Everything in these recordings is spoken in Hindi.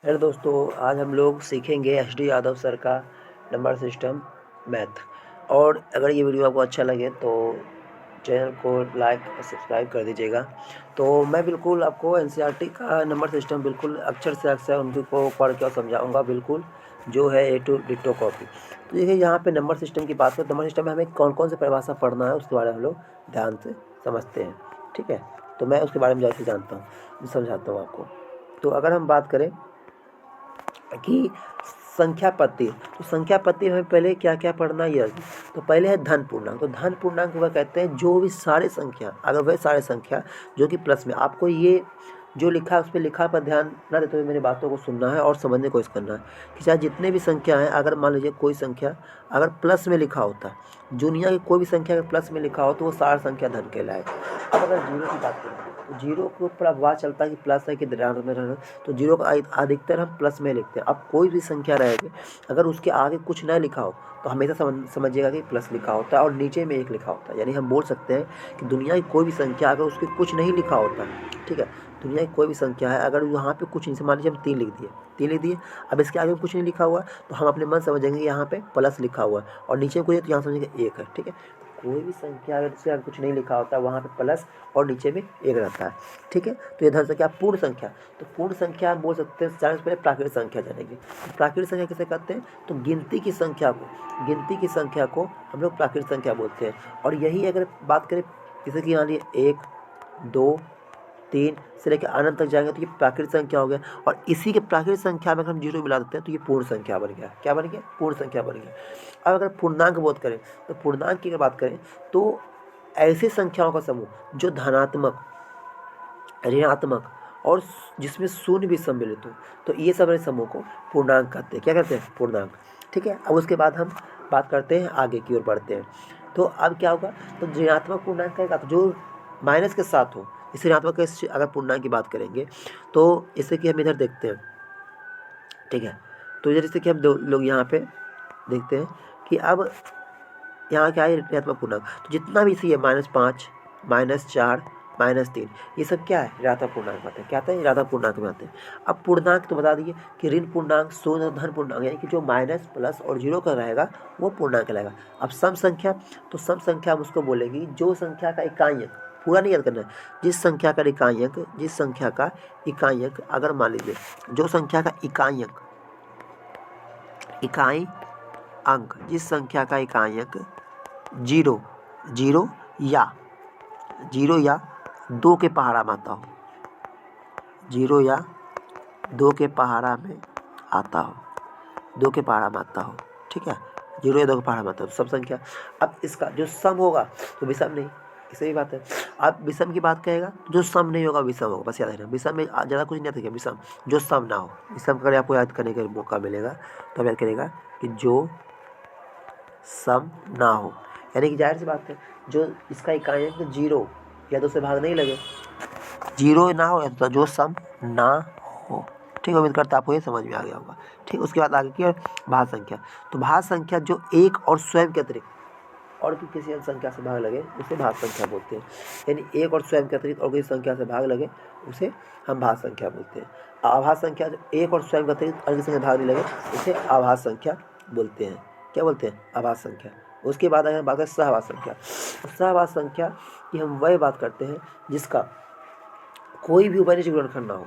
हेलो दोस्तों, आज हम लोग सीखेंगे एच.डी. यादव सर का नंबर सिस्टम मैथ। और अगर ये वीडियो आपको अच्छा लगे तो चैनल को लाइक और सब्सक्राइब कर दीजिएगा। तो मैं बिल्कुल आपको एनसीईआरटी का नंबर सिस्टम बिल्कुल अक्षर से अक्षर उनको पढ़ के और समझाऊँगा, बिल्कुल जो है ए टू डिट्टो कॉपी। तो देखिए, यहाँ पे नंबर सिस्टम की बात करें, नंबर सिस्टम में हमें कौन-कौन सी परिभाषा पढ़ना है उसके बारे में हम लोग ध्यान से समझते हैं, ठीक है? तो मैं उसके बारे में ज़्यादा से जानता हूँ, समझाता हूँ आपको। तो अगर हम बात करें कि संख्या पत्ती, तो संख्या पत्ती में पहले क्या क्या पढ़ना है, यह तो पहले है धन पूर्णांक। तो धन पूर्णांक वह कहते हैं जो भी सारे संख्या, अगर वह सारे संख्या जो कि प्लस में, आपको ये जो लिखा है उस पर लिखा पर ध्यान न देते हुए मेरी बातों को सुनना है और समझने की कोशिश करना है कि चाहे जितने भी संख्या हैं, अगर मान लीजिए कोई संख्या अगर प्लस में लिखा होता है, दुनिया की कोई भी संख्या अगर प्लस में लिखा हो तो वो सारा संख्या धन कहलाएगा। अब अगर जीरो की बात करें तो जीरो को ऊपर पता चलता है कि प्लस है कि ऋण में रहना, तो जीरो का अधिकतर हम प्लस में लिखते हैं। अब कोई भी संख्या रहेगी, अगर उसके आगे कुछ न लिखा हो तो हमेशा समझिएगा कि प्लस लिखा होता है और नीचे में एक लिखा होता है। यानी हम बोल सकते हैं कि दुनिया की कोई भी संख्या अगर उसके कुछ नहीं लिखा होता है, ठीक है, दुनिया की कोई भी संख्या है अगर वहाँ पे कुछ नहीं, मान लीजिए हम 3 लिख दिए, 3 लिख दिए, अब इसके आगे कुछ नहीं लिखा हुआ तो हम अपने मन समझेंगे कि यहाँ पे प्लस लिखा हुआ है, और नीचे में कुछ है तो यहाँ समझेंगे एक है, ठीक है। कोई भी संख्या अगर इसके आगे कुछ नहीं लिखा होता है, वहाँ पे प्लस और नीचे में एक रहता है, ठीक है। तो ये धन संख्या। पूर्ण संख्या, तो पूर्ण संख्या हम बोल सकते हैं, जाने से पहले प्राकृतिक संख्या जानेंगे। तो प्राकृतिक संख्या किसे कहते हैं, तो गिनती की संख्या को हम लोग प्राकृतिक संख्या बोलते हैं। और यही अगर बात करें, जैसे कि मान लीजिए 1, 2, 3 से लेकर अनंत तक जाएंगे तो ये प्राकृतिक संख्या हो गया। और इसी के प्राकृतिक संख्या में अगर हम जीरो मिला देते हैं तो ये पूर्ण संख्या बन गया। क्या बन गया? पूर्ण संख्या बन गया। अब अगर पूर्णांक बोध करें, तो पूर्णांक की अगर बात करें तो ऐसी संख्याओं का समूह जो धनात्मक, ऋणात्मक और जिसमें शून्य भी सम्मिलित हो, तो ये सब समूह को पूर्णांक कहते हैं। क्या कहते हैं? पूर्णांक, ठीक है। अब उसके बाद हम बात करते हैं, आगे की ओर बढ़ते हैं। तो अब क्या होगा, तो ऋणात्मक पूर्णांक का तो जो माइनस के साथ हो, इस ऋणात्मक के अगर पूर्णांक की बात करेंगे तो जैसे कि हम इधर देखते हैं, ठीक है। तो इधर जैसे कि हम दो लोग यहाँ पे देखते हैं कि अब यहाँ क्या है, ऋणात्मक पूर्णांक। तो जितना भी इसी है, -5, -4, -3, ये सब क्या है? ऋणात्मक पूर्णांक में आते हैं। क्या आते हैं? ऋणात्मक पूर्णांक में आते हैं। अब पूर्णांक तो बता दिए कि ऋण पूर्णांक, शून्य, धन पूर्णांक, यानी कि जो माइनस, प्लस और जीरो का रहेगा वो पूर्णांक कहलाएगा। अब सम संख्या, तो सम संख्या हम उसको बोलेंगे जो संख्या का इकाई अंक, पूरा नहीं याद करना है, जिस संख्या का इकाई अंक अगर मान लीजिए जो संख्या का इकाई अंक जिस संख्या का इकाई अंक जीरो जीरो या 2 के पहाड़ा में आता हो, 0 या 2 के पहाड़ा में आता हो, 2 के पहाड़ा में आता हो, ठीक है। 0 या 2 के पहाड़ा में आता हो, सब संख्या। अब इसका जो सम होगा तो विषम नहीं, सही बात है। अब विषम की बात कहेगा, जो सम नहीं होगा विषम होगा, बस याद रखना। विषम में ज़्यादा कुछ नहीं आता, विषम जो सम ना हो। विषम का अगर आपको याद करने का मौका मिलेगा तो आप याद करेगा कि जो सम ना हो, यानी कि जाहिर सी बात है, जो इसका इकाई अंक 0 या 2 से भाग नहीं लगे, 0 ना हो तो जो सम ना हो, ठीक है। उम्मीद करता आपको ये समझ में आ गया होगा, ठीक। उसके बाद आगे की है भाज्य संख्या। तो भाज्य संख्या जो एक और स्वयं के अतिरिक्त और भी किसी अन्य संख्या से भाग लगे उसे भाज्य संख्या बोलते हैं। यानी एक और स्वयं के अतिरिक्त और किसी संख्या से भाग लगे उसे हम भाज्य संख्या बोलते हैं। आभाज्य संख्या जो एक और स्वयं के अतिरिक्त और किसी संख्या से भाग नहीं लगे उसे आभाज्य संख्या बोलते हैं। क्या बोलते हैं? आभाज्य संख्या। उसके बाद अगर बात करें सहभाज्य संख्या, तो सहभाज्य संख्या की हम वह बात करते हैं जिसका कोई भी उभयनिष्ठ गुणनखंड ना हो,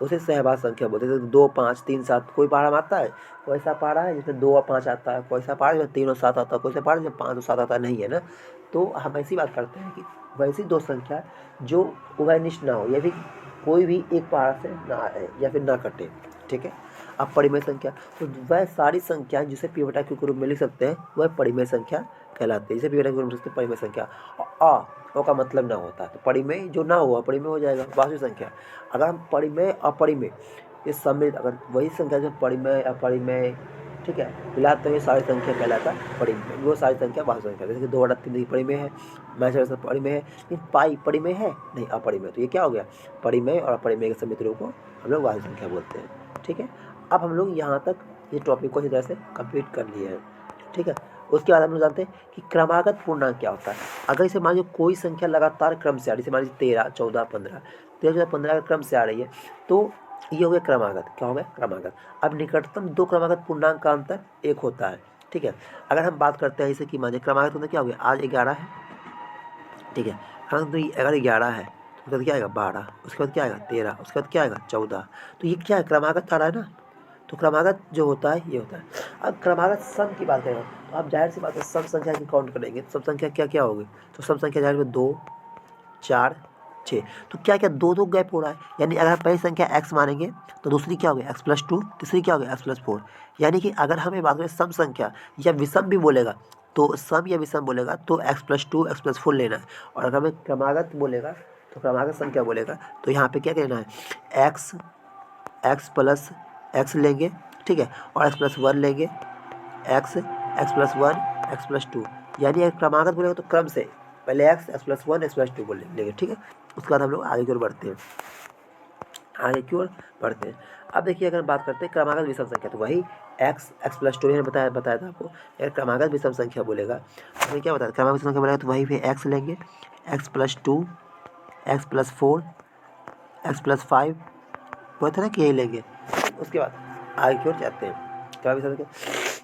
उसे सहभाज्य संख्या बोलते हैं। जैसे 2, 5, 3, 7 कोई पहाड़ा में आता है, कोई ऐसा पहाड़ा है जिसमें 2 और 5 आता है, कोई ऐसा पहाड़ जिसमें 3 और 7 आता है, कोई ऐसा पहाड़ जिसमें 5 और 7 आता है, नहीं है ना। तो हम ऐसी बात करते हैं कि वैसी दो संख्या जो उभयनिष्ठ ना हो, या फिर कोई भी एक पहाड़ से ना आए या फिर ना कटे, ठीक है। अब परिमेय संख्या, तो वह सारी संख्या जिसे पी बटा क्यू के रूप में लिख सकते हैं वह परिमेय संख्या कहलाती है। जैसे पी बटा क्यू के रूप में लिख सकते हैं परिमेय संख्या। ओ का मतलब ना होता है, तो परिमेय जो ना हुआ परिमेय हो जाएगा। वास्तविक संख्या, अगर हम परिमेय अपरिमेय ये सम्मिलित, अगर वही संख्या जो परिमेय अपरिमेय, ठीक है, मिलाते हुए सारी संख्या कहलाता है परिमेय, वो सारी संख्या वास्तविक संख्या। जैसे कि 2/3 परिमेय है, मैच परिमेय है, लेकिन पाई परिमेय है नहीं, अपरिमेय। तो ये क्या हो गया? परिमेय और अपरिमेय के सम्मिलित रूप को हम लोग वास्तविक संख्या बोलते हैं, ठीक है। अब हम लोग यहाँ तक ये टॉपिक को इसी तरह से कंप्लीट कर लिए हैं, ठीक है। उसके बाद हम लोग जानते हैं कि क्रमागत पूर्णांक क्या होता है। अगर इसे मान लीजिए कोई संख्या लगातार क्रम से आ रही है, जैसे मान लीजिए 13, 14, 15, 13, 14, 15 का क्रम से आ रही है, तो ये हो गया क्रमागत। क्या हो गया? क्रमागत। अब निकटतम दो क्रमागत पूर्णांक का अंतर 1 होता है, ठीक है। अगर हम बात करते हैं जैसे कि मानिए क्रमागत मतलब क्या हो गया, आज 11 है, ठीक है। हाँ, तो अगर 11 है तो उसके बाद क्या आएगा 12, उसके बाद क्या आएगा 13, उसके बाद क्या आएगा 14। तो ये क्या है? क्रमागत आ रहा है ना। तो क्रमागत जो होता है ये होता है। अब क्रमागत सम की बात करें तो आप जाहिर सी बात है सम संख्या की काउंट करेंगे, सम संख्या क्या क्या होगी? तो सम संख्या जाहिर है 2, 4, 6। तो क्या क्या दो दो गैप हो रहा है, यानी अगर हम पहली संख्या x मानेंगे तो दूसरी क्या होगी x+2, तीसरी क्या होगी x+4। यानी कि अगर हमें बात करें सम संख्या या विषम भी बोलेगा तो सम या विषम बोलेगा तो x+2 x+4 लेना है। और अगर हमें क्रमागत बोलेगा तो क्रमागत संख्या बोलेगा तो यहाँ पे क्या लेना है x लेंगे, ठीक है, और x+1 लेंगे, x+1 x+2। यानी अगर क्रमागत बोलेगा तो क्रम से पहले x+1 x+2 बोल लेंगे, ठीक है। उसके बाद हम लोग आगे की ओर बढ़ते हैं, अब देखिए अगर बात करते हैं क्रमागत विषम संख्या तो वही x+2 मैंने बताया था आपको। अगर क्रमागत विषम संख्या बोलेगा तो हमें क्या बताया, क्रमागत विषम संख्या बोलेगा तो वही पे x लेंगे, x+2 x+4 x+5 बोलते थे ना कि यही लेंगे। उसके बाद आगे की ओर जाते हैं, क्रमागत विषम संख्या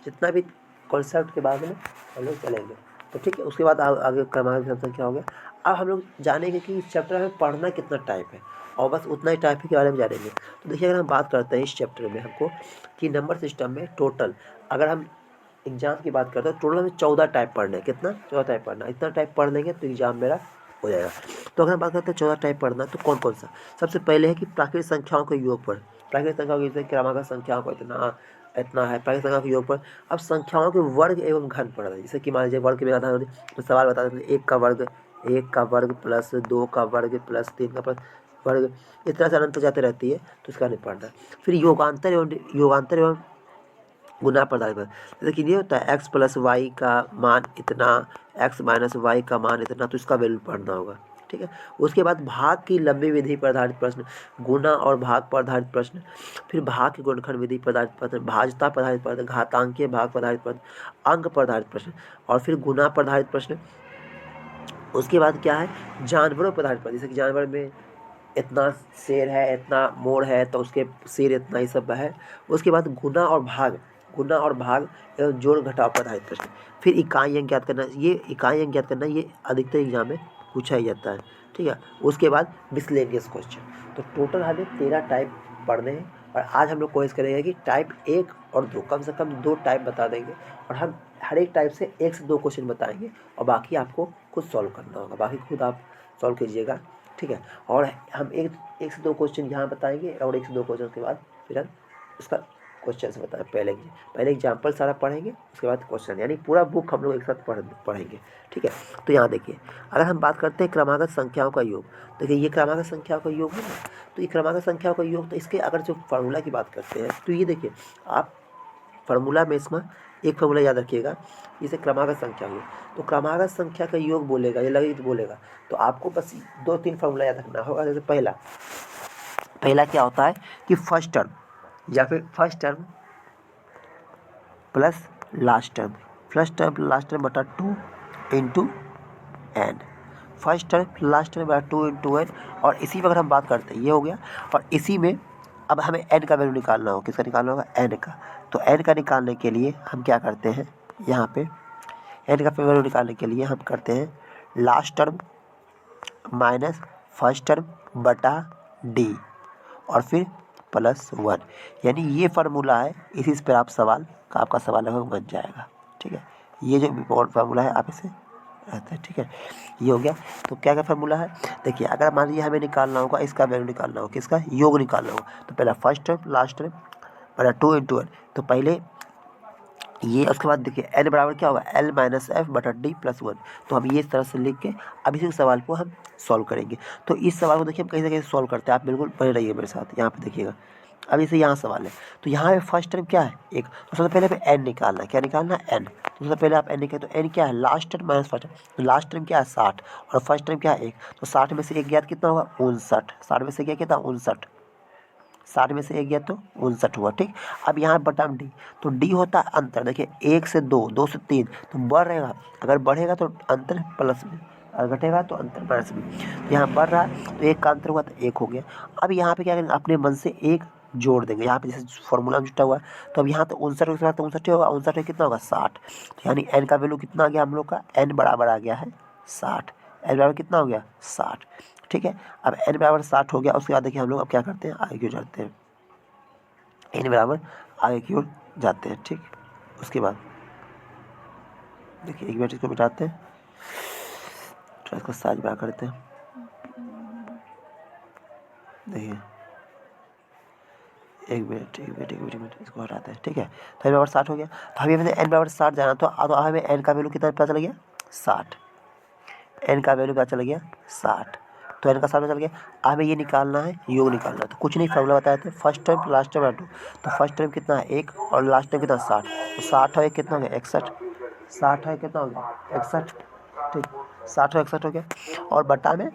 जितना भी कॉन्सेप्ट के बाद में हम लोग चलेंगे तो ठीक है। उसके बाद आगे क्रमागत विषम संख्या हो गया। अब हम लोग जानेंगे कि इस चैप्टर में पढ़ना कितना टाइप है और बस उतना ही टाइप के बारे में जानेंगे। तो देखिए अगर हम बात करते हैं इस चैप्टर में हमको कि नंबर सिस्टम में टोटल अगर हम एग्जाम की बात करते हैं टोटल हमें 14 टाइप पढ़ना है। कितना? 14 टाइप पढ़ना है। इतना टाइप पढ़ लेंगे तो एग्जाम मेरा हो जाएगा। तो अगर हम बात करते हैं 14 टाइप पढ़ना तो कौन कौन सा? सबसे पहले है कि प्राकृतिक संख्याओं के योगफल। प्राकृतिक संख्याओं के जैसे क्रमागत संख्याओं को इतना इतना है, प्राकृतिक संख्याओं के योगफल। अब संख्याओं के वर्ग एवं घन पढ़ रहे हैं, जैसे कि मान लीजिए वर्ग के आधार तो सवाल बता देते हैं 1 का वर्ग प्लस 2 का वर्ग प्लस 3 का वर्ग, इस तरह से अनंत जाते रहती है तो इसका नहीं पढ़ना। फिर योगांतर एवं गुना प्रदान, जैसे कि ये होता है x+y का मान इतना, x-y का मान इतना, तो इसका वैल्यू पढ़ना होगा, ठीक है। उसके बाद भाग की लंबी विधि पर आधारित प्रश्न, गुना और भाग पर आधारित प्रश्न, फिर भाग की गुणनखंड विधि पर आधारित प्रश्न, भाजता पर आधारित प्रश्न, घातांकीय भाग पर आधारित प्रश्न, अंक पर आधारित प्रश्न और फिर गुना पर आधारित प्रश्न। उसके बाद क्या है जानवरों पर आधारित प्रश्न, जैसे कि जानवर में इतना शेर है, इतना मोर है तो उसके शेर इतना ही सब है। उसके बाद गुना और भाग एवं जोड़ घटाव पर आधारित प्रश्न। फिर इकाई अंक ज्ञात करना, ये अधिकतर एग्जाम में पूछा ही जाता है, ठीक है। उसके बाद मिसलेनियस क्वेश्चन। तो टोटल हमें 13 टाइप पढ़ने हैं और आज हम लोग कोशिश करेंगे कि टाइप 1 और 2 कम से कम 2 टाइप बता देंगे और हम हर एक टाइप से 1 से 2 क्वेश्चन बताएंगे और बाकी आपको खुद सॉल्व करना होगा, बाकी खुद आप सॉल्व कीजिएगा, ठीक है। और हम एक से 2 क्वेश्चन यहाँ बताएंगे और 1 से 2 क्वेश्चन के बाद फिर हम उसका क्वेश्चन से बताएं। पहले एग्जाम्पल सारा पढ़ेंगे, उसके बाद क्वेश्चन, यानी पूरा बुक हम लोग एक साथ पढ़ेंगे, ठीक है। तो यहाँ देखिए अगर हम बात करते हैं क्रमागत संख्याओं का योग, देखिए ये क्रमागत संख्याओं का योग है ना, तो ये क्रमागत संख्याओं का योग, तो इसके अगर जो फार्मूला की बात करते हैं तो ये देखिए आप फार्मूला में इसमें एक फार्मूला याद रखिएगा, जैसे क्रमागत संख्या हो तो क्रमागत संख्या का योग बोलेगा या लघित बोलेगा तो आपको बस 2-3 फार्मूला याद रखना होगा। जैसे पहला क्या होता है कि फर्स्ट टर्म या फिर first term plus last term बटा 2 into n, first term last term बटा 2 इंटू एन। और इसी में अगर हम बात करते हैं ये हो गया, और इसी में अब हमें एन का वैल्यू निकालना होगा। किसका निकालना होगा? एन का। तो एन का निकालने के लिए हम क्या करते हैं, यहाँ पे एन का वैल्यू निकालने के लिए हम करते हैं last term minus first term बटा डी और फिर +1, यानी ये फार्मूला है। इसी पर आप आपका सवाल लगभग बन जाएगा, ठीक है। ये जो इम्पोर्टेंट फार्मूला है आप इसे रहता है, ठीक है। ये हो गया। तो क्या क्या फार्मूला है देखिए, अगर मान लीजिए हमें निकालना होगा इसका वैल्यू निकालना होगा, किसका योग निकालना होगा, तो पहला फर्स्ट टर्म लास्ट टर्म बटा 2 इंटू एन। तो पहले ये, उसके बाद देखिए एन बराबर क्या होगा L माइनस एफ बटा डी प्लस 1। तो हम ये इस तरह से लिख के अब इसी सवाल को हम सॉल्व करेंगे। तो इस सवाल को देखिए हम कहीं से कहीं सॉल्व करते हैं, आप बिल्कुल बने रहिए मेरे साथ। यहाँ पे देखिएगा अब जैसे यहाँ सवाल है तो यहाँ पे फर्स्ट टर्म क्या है एक, तो सबसे पहले एन निकालना है। क्या निकालना है? एन। तो सबसे पहले आप एन निकालें तो एन क्या है last term minus first term, तो लास्ट टर्म क्या है 60 और फर्स्ट टर्म क्या है 1, तो 60 में से 1 ज्ञात कितना होगा 59, 60 में से क्या कितना 59, 60 में से 1 गया तो 59 हुआ, ठीक। अब यहाँ बटा डी, तो डी होता है अंतर। देखिए 1 से 2, 2 से 3 तो बढ़ रहेगा, अगर बढ़ेगा तो अंतर प्लस में, और घटेगा तो अंतर माइनस बी। तो यहाँ बढ़ रहा है तो एक का अंतर हुआ तो एक हो गया। अब यहाँ पे क्या करेंगे, अपने मन से एक जोड़ देंगे। यहाँ पे जैसे फॉर्मूला में जुटा हुआ है तो अब यहाँ तो 59 के बाद 59 होगा, 59 कितना होगा 60। तो यानी एन का वैल्यू कितना आ गया हम लोग का, एन बराबर आ गया है 60। एन बराबर कितना हो गया 60। ठीक है, अब एन बराबर 60 हो गया। उसके बाद देखिए हम लोग अब क्या करते हैं, आगे की ओर जाते हैं, एन बराबर आगे की ओर जाते हैं। ठीक, उसके बाद देखिए एक मिनट इसको मिटाते हैं, थोड़ा इसको साइज बड़ा करते हैं। देखिए एक मिनट इसको हटाते हैं। ठीक है, तो एन बराबर 60 हो गया। तो अभी हमें एन बराबर 60 जाना, तो हमें एन का वैल्यू कितना पता चल गया 60। एन का वैल्यू क्या चल गया 60। तो एन का 60 चल गया। हमें ये निकालना है, योग निकालना है। तो कुछ नहीं, फॉर्मूला बताए थे, first term last term two. तो फर्स्ट टर्म कितना है 1 और लास्ट टर्म कितना 60। तो 60 और 1 कितना हो गया 61। 60 है कितना हो गया 61। ठीक, 60 और 61 हो गया। और बटा में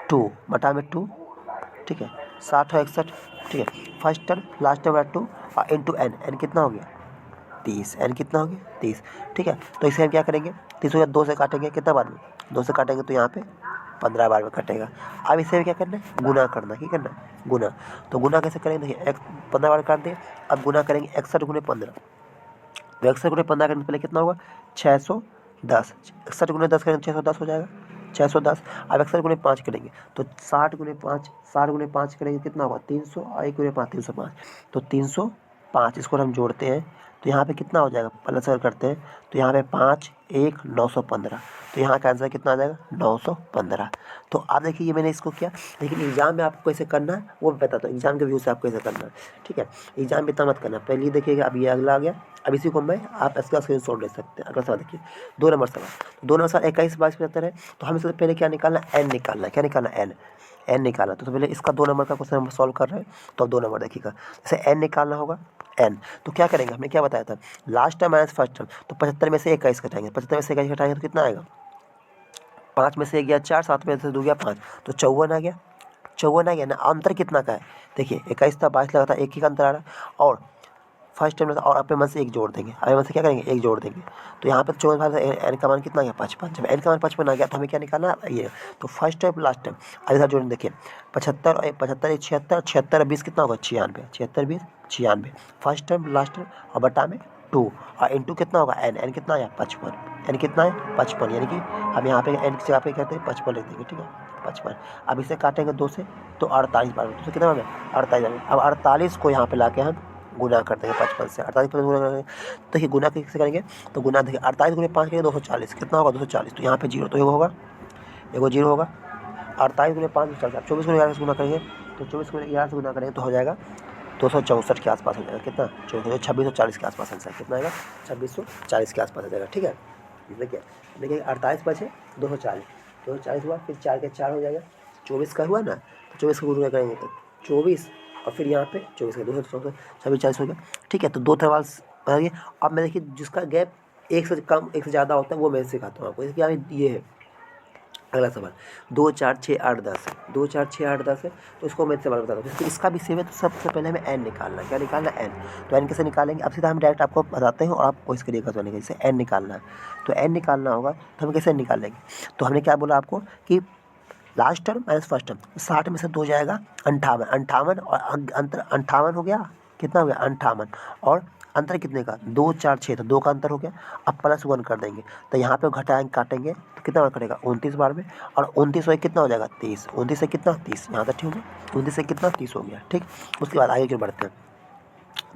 2, बटा में 2। ठीक है, 60 और 61। ठीक है, फर्स्ट टर्म लास्ट टर्म 2 और इंटू एन, एन कितना हो गया 30। एन कितना हो गया 30। ठीक है, तो इसे हम क्या करेंगे, 30 हो गया, 2 से काटेंगे कितना बार में, 2 से काटेंगे तो यहाँ पे 15 बार में कटेगा। अब इसे क्या करना है, गुना करना है। क्या करना है, गुना। तो गुना कैसे करेंगे, देखिए 15 बार काट दिए। अब गुना करेंगे 61 गुने 15। तो 61 गुने 15 करने से पहले कितना होगा 610। 61 गुने 10 करेंगे 610 हो जाएगा, 610। अब 61 गुने 5 करेंगे तो 60 गुने 5, 60 गुने 5 करेंगे कितना होगा 300, और 1 गुने 5 305। तो 305 इसको हम जोड़ते हैं तो यहाँ पे कितना हो जाएगा, प्लस अगर करते हैं तो यहाँ पे 5 1 915। तो यहाँ का आंसर कितना आ जाएगा 915। तो आप देखिए ये मैंने इसको किया, लेकिन एग्जाम में आपको कैसे करना है वो मैं बताता हूँ, एग्जाम के व्यू से आपको कैसे करना है। ठीक है, एग्जाम में इतना मत करना, पहले ही देखिएगा। अब ये अगला आ गया, अब इसी को मैं आप इसका स्क्रीन शॉट ले सकते हैं। अगला सवाल देखिए, 2 नंबर सवाल। 2 नंबर सवाल 21 22 75 है। तो हमें सबसे पहले क्या निकालना है, एन निकालना है। क्या निकालना है, एन। एन निकालना। तो पहले इसका 2 नंबर का क्वेश्चन हम सॉल्व कर रहे हैं। तो अब 2 नंबर देखिएगा, जैसे एन निकालना होगा, एन। तो क्या करेंगे, हमने क्या बताया था, last term minus first term. तो 75 में से 21 घटाएंगे, 75 में से 21 घटाएंगे तो कितना आएगा, 5 में से 1 गया 4, 7 में से 2 गया 5, तो 54 आ गया। 54 आ गया ना। अंतर कितना का है, देखिए 21 था 22 लगा था, एक ही का अंतर आ रहा है। और फर्स्ट टर्म और अपने मन से एक जोड़ देंगे, अपने मन से क्या करेंगे एक जोड़ देंगे। तो यहाँ पर 54 भाग एन का मान कितना आ गया 55। जब एन का मान 55 आ गया तो हमें क्या निकालना है, ये। तो फर्स्ट टर्म लास्ट टर्म अगला जोड़ेंगे। देखिए 75 और 75 76, 76 और 20 कितना होगा 96, 76 20 96। फर्स्ट टर्म लास्ट टर्म और बटा में 2 और इंटू कितना होगा एन, एन कितना आया 55। एन कितना है 55, यानी कि हम यहाँ पे एन की जगह पे कहते हैं 55 लिख देंगे। ठीक है, 55। अब इसे काटेंगे 2 से तो 48 बार, तो कितना होगा 48। अब 48 को यहाँ पे ला के हम गुना कर देंगे 55 से, 48 पर गुना करेंगे। तो ये गुना कैसे करेंगे, तो गुना देखिए 48 गुने 5 करेंगे 240, कितना होगा 240। तो यहाँ पे जीरो तो एगो होगा, एगो जीरो होगा। 48 गुने 5 240, 24 गुने 11 से गुना करेंगे तो 24 गुने 11 से गुना करेंगे तो हो जाएगा 264 के आसपास हो जाएगा। कितना 2640 के आसपास आंसर कितना आएगा, 2640 के आसपास आ जाएगा। ठीक है, देखिए देखिए 48 बचे 240, 240 हुआ, फिर 4 के 4 हो जाएगा, 24 का हुआ ना। तो 24 को गुना करेंगे तो 24 और फिर यहाँ पे 24 का 264, 2640 हो गया। ठीक है, तो 2 सवाल बता दिए। अब मैं देखिए जिसका गैप 1 से कम 1 से ज़्यादा होता है वो मैं सिखाता हूँ आपको। जैसे कि अभी ये है अगला सवाल, 2 4 6 8 10 है, 2 4 6 8 10 है। तो इसको मैं सवाल बताता हूँ, इसका भी सेम है। तो सबसे पहले हमें एन निकालना है। क्या निकालना है, एन। तो एन कैसे निकालेंगे, अब सीधा हम डायरेक्ट आपको बताते हैं और आप कोशिश करिएगा तो जैसे एन निकालना है। तो एन निकालना होगा तो हम कैसे निकालेंगे, तो हमने क्या बोला आपको कि last term minus first term, 60 में से 2 जाएगा 58, 58 और अंतर 58 हो गया, कितना हो गया 58। और अंतर कितने का 2 4 6, तो 2 का अंतर हो गया। अब प्लस 1 कर देंगे तो यहाँ पे घटाएंगे काटेंगे तो कितना बार कटेगा 29 बार में। और 29 से कितना हो जाएगा 30, 29 से कितना 30, यहाँ तक ठीक हो गया, 29 से कितना 30 हो गया। ठीक, उसके बाद आगे क्यों बढ़ते हैं।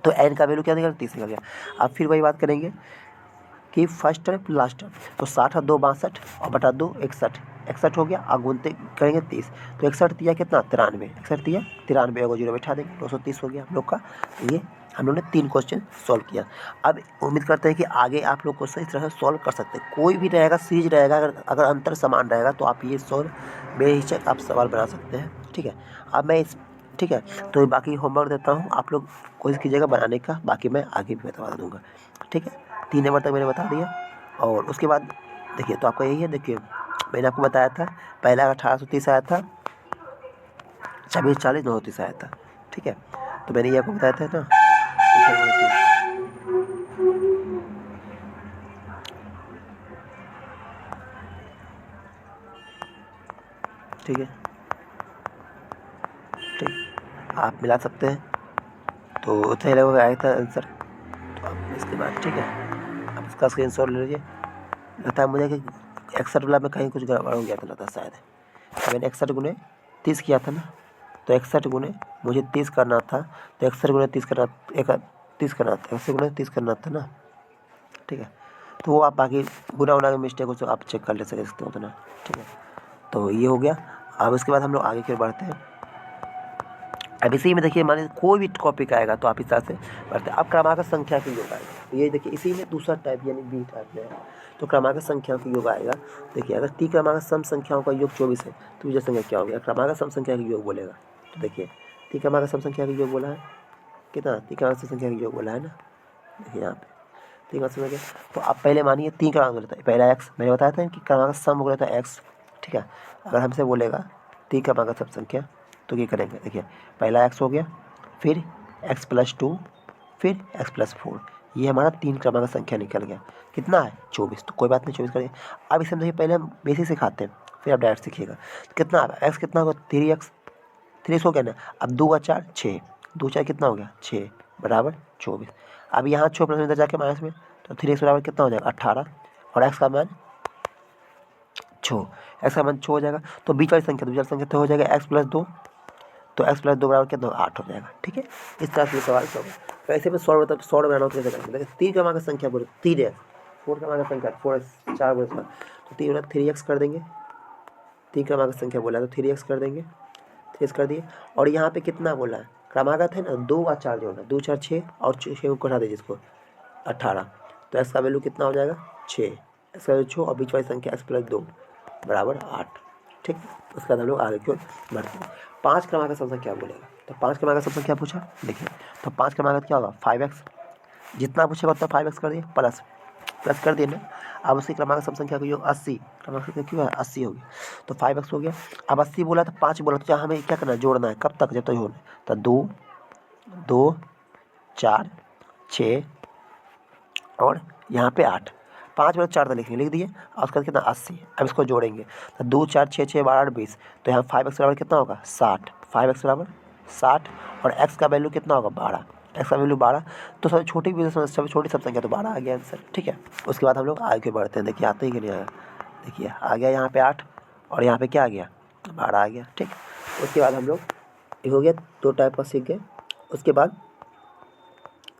तो एन का वैल्यू क्या निकला 30 निकल गया। अब फिर वही बात करेंगे कि फर्स्ट टर्म लास्ट टर्म। तो 60 और 2 62 और बटा 2 61, 61 हो गया। और गुनते करेंगे 30, तो 61 दिया कितना 93, 61 दिया 93, एगो जीरो बैठा देंगे 230 हो गया हम लोग का। ये हम लोग ने 3 क्वेश्चन सॉल्व किया। अब उम्मीद करते हैं कि आगे आप लोग क्वेश्चन इस तरह से सॉल्व कर सकते हैं। कोई भी रहेगा सीरीज रहेगा, अगर अंतर समान रहेगा तो आप ये सॉल्व बेहिचक आप सवाल बना सकते हैं। ठीक है, अब मैं इस ठीक है, तो बाकी होमवर्क देता हूँ, आप लोग कोशिश कीजिएगा बनाने का, बाकी मैं आगे भी बता दूँगा। ठीक है, 3 नंबर तक मैंने बता दिया। और उसके बाद देखिए तो आपका यही है, देखिए मैंने आपको बताया था पहला 1830 आया था, 2640 930 आया था। ठीक है, तो मैंने ये आपको बताया था ना। ठीक है, ठीक, आप मिला सकते हैं। तो उतना ही लगभग आया था आंसर। तो आप इसके बाद ठीक है, आप इसका स्क्रीनशॉट ले लीजिए। लगता है मुझे कि 61 वाला में कहीं कुछ गड़बड़ हो गया था, लगता है शायद। मैंने 61 गुने 30 किया था ना, तो 61 गुने मुझे 30 करना था, तो 61 गुने 30 करना, 30 करना था, 61 गुने 30 करना था ना, ठीक है। तो वो आप बाकी गुना उना का मिस्टेक हो तो आप चेक कर ले सकते हो तो ना, ठीक है। तो ये हो गया। अब इसके बाद हम लोग आगे की ओर बढ़ते हैं। अब इसी में देखिए, मान लीजिए कोई भी टॉपिक आएगा तो आप इस तरह से बढ़ते हैं। अब क्रमागत संख्या के योग आएगा, तो ये देखिए इसी में दूसरा टाइप यानी बी टाइप में है। तो क्रमागत संख्याओं के योग आएगा। देखिए अगर ती क्रमागत सम संख्याओं का योग 24 है तो विजय संख्या क्या हो गया, क्रमागत सम संख्या के योग बोलेगा। तो देखिए ती क्रमागत सम संख्या के योग बोला है, कितना ती क्रमागत सम संख्या के योग बोला है ना, देखिए यहाँ पे तीन क्रमागत सम संख्या। तो आप पहले मानिए तीन क्रमागत बोला था, पहला एक्स मैंने बताया था कि क्रमागत सम बोला था एक्स, ठीक है। अगर हमसे बोलेगा तीन क्रमागत सम संख्या तो क्या करेंगे, देखिए पहला एक्स हो गया, फिर x + 2, फिर x + 4, ये हमारा तीन क्रमागत संख्या निकल गया। कितना है 24, तो कोई बात नहीं 24 करिए। अब इसे हम देखिए पहले हम बेसिक सिखाते हैं, फिर आप डायरेक्ट सीखिएगा। तो कितना x कितना होगा 3x, 3x हो गया ना। अब 2 × 4 6, 2 4 कितना हो गया 6 बराबर 24। अब यहाँ 6 प्लस में इधर जाके माइनस में, तो 3x बराबर कितना हो जाएगा 18, और x का मान 6, x का मान 6 हो जाएगा। तो बीच वाली संख्या दूसरी संख्या तो हो जाएगा x + 2, तो x + 2 बराबर कितना 8 हो जाएगा, ठीक है। इस तरह से सवाल सॉल्व कैसे में सॉल्व मतलब सॉल्व बनाना कैसे करेंगे। देखिए तीन क्रमागत संख्या बोले 3x, 4 क्रमागत संख्या 4x 4 बोले तो 3 3x कर देंगे। तीन क्रमागत संख्या बोला तो 3x कर देंगे, 3x कर दिए। और यहाँ पे कितना बोला है क्रमागत है ना, 2 और 4 जोड़ना, 2 4 6 और 6 को घटा दीजिए इसको 18, तो x का वैल्यू कितना हो जाएगा 6, x का वैल्यू 6 और बीच वाली संख्या x + 2 बराबर 8, ठीक। उसके बाद हम लोग आगे की ओर बढ़ते हैं। 5 क्रमागत सम संख्या बोलेगा, तो 5 क्रमागत सम संख्या पूछा, देखिए तो 5 क्रमागत क्या होगा 5x, जितना पूछेगा उतना 5x कर दिए, प्लस कर दिए ना। अब उसकी क्रमागत सम संख्या का योग 80, क्रमागत संख्या क्यों है 80 होगी, तो 5x हो गया। अब 80 बोला तो 5 बोला, तो हमें क्या करना है जोड़ना है, कब तक जब तक जोड़ना है, तो 2 2 4 6 और यहाँ पे 8, 5 में 4 तो लिख दिए, और उसके बाद कितना 80। अब इसको जोड़ेंगे तो 2 4 6 6 12 8 20, तो यहाँ 5x बराबर कितना होगा 60, 5x बराबर 60, और x का वैल्यू कितना होगा 12, x का वैल्यू 12। तो सबसे छोटी सबसे छोटी सब संख्या तो 12 आ गया आंसर, ठीक है। उसके बाद हम लोग आगे बढ़ते हैं। देखिए आते ही कि नहीं आया, देखिए आ गया यहाँ पे 8 और यहाँ पे क्या आ गया 12 आ गया, ठीक। उसके बाद हम लोग ये हो गया 2 टाइप का सीख गए। उसके बाद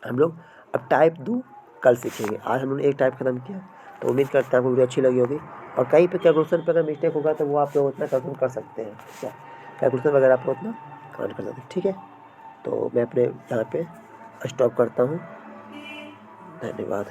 हम लोग अब टाइप 2 कल सीखेंगे। आज हम लोग एक टाइप खत्म किया, तो उम्मीद करते हैं आपको वीडियो अच्छी लगी होगी। और कहीं पे कैलकुलेशन पे अगर मिस्टेक होगा तो वो आप लोग उतना कैलकुलेशन कर सकते हैं, ठीक है। कैलकुलेशन वगैरह आप लोग उतना काउंट कर सकते हैं, ठीक है। तो मैं अपने यहाँ पे स्टॉप करता हूँ, धन्यवाद।